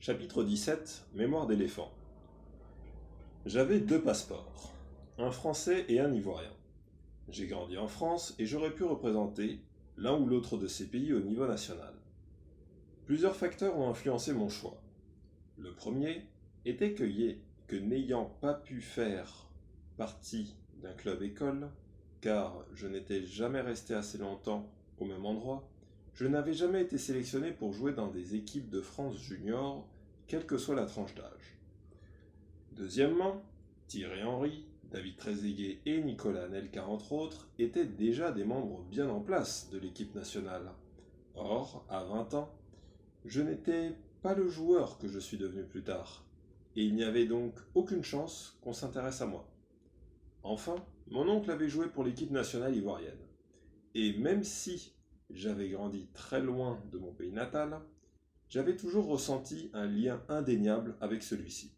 Chapitre 17 Mémoire d'éléphant. J'avais 2 passeports, un français et un ivoirien. J'ai grandi en France et j'aurais pu représenter l'un ou l'autre de ces pays au niveau national. Plusieurs facteurs ont influencé mon choix. Le premier était que n'ayant pas pu faire partie d'un club école, car je n'étais jamais resté assez longtemps au même endroit, je n'avais jamais été sélectionné pour jouer dans des équipes de France junior, quelle que soit la tranche d'âge. Deuxièmement, Thierry Henry, David Trezeguet et Nicolas Anelka entre autres étaient déjà des membres bien en place de l'équipe nationale. Or, à 20 ans, je n'étais pas le joueur que je suis devenu plus tard, et il n'y avait donc aucune chance qu'on s'intéresse à moi. Enfin, mon oncle avait joué pour l'équipe nationale ivoirienne, et même si j'avais grandi très loin de mon pays natal, j'avais toujours ressenti un lien indéniable avec celui-ci.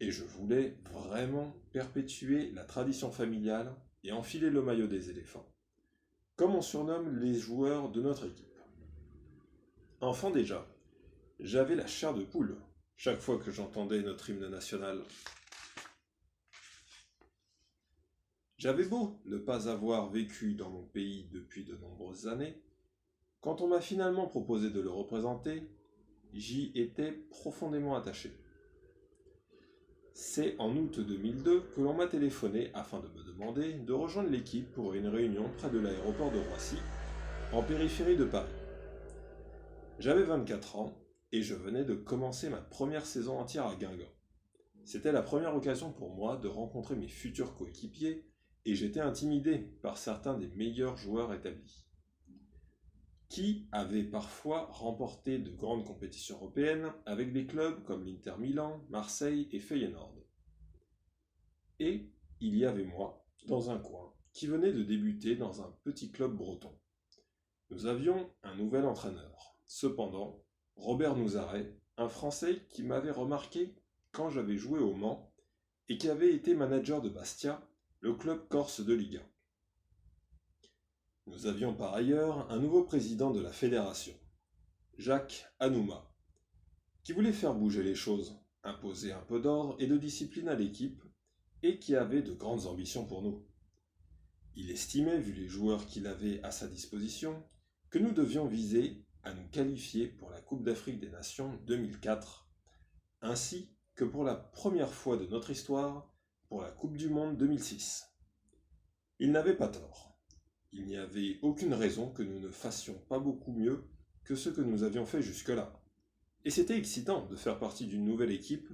Et je voulais vraiment perpétuer la tradition familiale et enfiler le maillot des éléphants, comme on surnomme les joueurs de notre équipe. Enfant déjà, j'avais la chair de poule chaque fois que j'entendais notre hymne national. J'avais beau ne pas avoir vécu dans mon pays depuis de nombreuses années, quand on m'a finalement proposé de le représenter, j'y étais profondément attaché. C'est en août 2002 que l'on m'a téléphoné afin de me demander de rejoindre l'équipe pour une réunion près de l'aéroport de Roissy, en périphérie de Paris. J'avais 24 ans et je venais de commencer ma première saison entière à Guingamp. C'était la première occasion pour moi de rencontrer mes futurs coéquipiers et j'étais intimidé par certains des meilleurs joueurs établis, qui avaient parfois remporté de grandes compétitions européennes avec des clubs comme l'Inter Milan, Marseille et Feyenoord. Et il y avait moi, dans un coin, qui venait de débuter dans un petit club breton. Nous avions un nouvel entraîneur. Cependant, Robert Nouzaret, un Français qui m'avait remarqué quand j'avais joué au Mans et qui avait été manager de Bastia, le club corse de Ligue 1. Nous avions par ailleurs un nouveau président de la fédération, Jacques Anouma, qui voulait faire bouger les choses, imposer un peu d'ordre et de discipline à l'équipe, et qui avait de grandes ambitions pour nous. Il estimait, vu les joueurs qu'il avait à sa disposition, que nous devions viser à nous qualifier pour la Coupe d'Afrique des Nations 2004, ainsi que pour la première fois de notre histoire, pour la Coupe du Monde 2006. Il n'avait pas tort. Il n'y avait aucune raison que nous ne fassions pas beaucoup mieux que ce que nous avions fait jusque-là. Et c'était excitant de faire partie d'une nouvelle équipe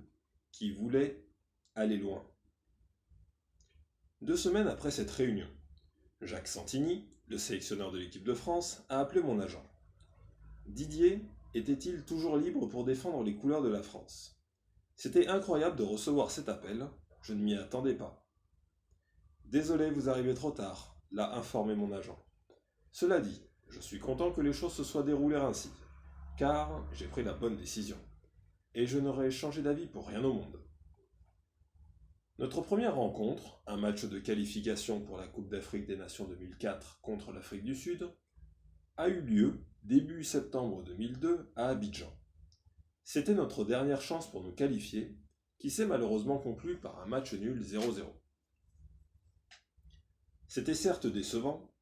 qui voulait aller loin. 2 semaines après cette réunion, Jacques Santini, le sélectionneur de l'équipe de France, a appelé mon agent. Didier était-il toujours libre pour défendre les couleurs de la France? C'était incroyable de recevoir cet appel, je ne m'y attendais pas. Désolé, vous arrivez trop tard, l'a informé mon agent. Cela dit, je suis content que les choses se soient déroulées ainsi, car j'ai pris la bonne décision, et je n'aurais changé d'avis pour rien au monde. Notre première rencontre, un match de qualification pour la Coupe d'Afrique des Nations 2004 contre l'Afrique du Sud, a eu lieu début septembre 2002 à Abidjan. C'était notre dernière chance pour nous qualifier, qui s'est malheureusement conclue par un match nul 0-0. C'était certes décevant,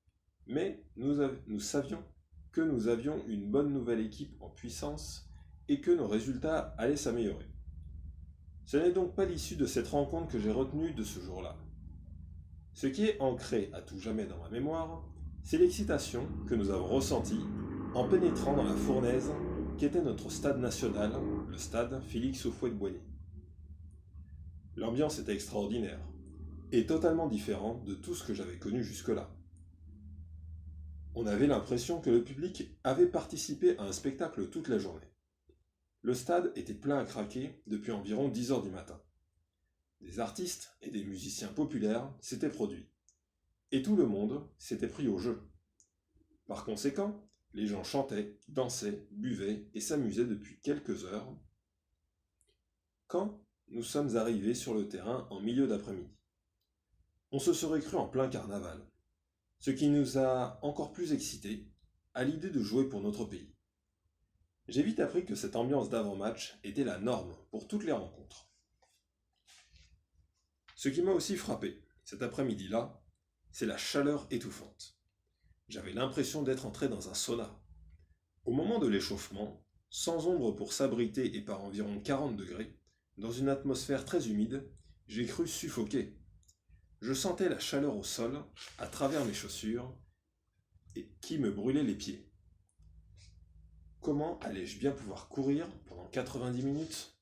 mais nous savions que nous avions une bonne nouvelle équipe en puissance et que nos résultats allaient s'améliorer. Ce n'est donc pas l'issue de cette rencontre que j'ai retenue de ce jour-là. Ce qui est ancré à tout jamais dans ma mémoire, c'est l'excitation que nous avons ressentie en pénétrant dans la fournaise qu'était notre stade national, le stade Félix Houphouët-Boigny. L'ambiance était extraordinaire et totalement différente de tout ce que j'avais connu jusque-là. On avait l'impression que le public avait participé à un spectacle toute la journée. Le stade était plein à craquer depuis environ 10 heures du matin. Des artistes et des musiciens populaires s'étaient produits. Et tout le monde s'était pris au jeu. Par conséquent, les gens chantaient, dansaient, buvaient et s'amusaient depuis quelques heures, quand nous sommes arrivés sur le terrain en milieu d'après-midi. On se serait cru en plein carnaval, ce qui nous a encore plus excités à l'idée de jouer pour notre pays. J'ai vite appris que cette ambiance d'avant-match était la norme pour toutes les rencontres. Ce qui m'a aussi frappé, cet après-midi-là, c'est la chaleur étouffante. J'avais l'impression d'être entré dans un sauna. Au moment de l'échauffement, sans ombre pour s'abriter et par environ 40 degrés, dans une atmosphère très humide, j'ai cru suffoquer. Je sentais la chaleur au sol, à travers mes chaussures, et qui me brûlait les pieds. Comment allais-je bien pouvoir courir pendant 90 minutes ?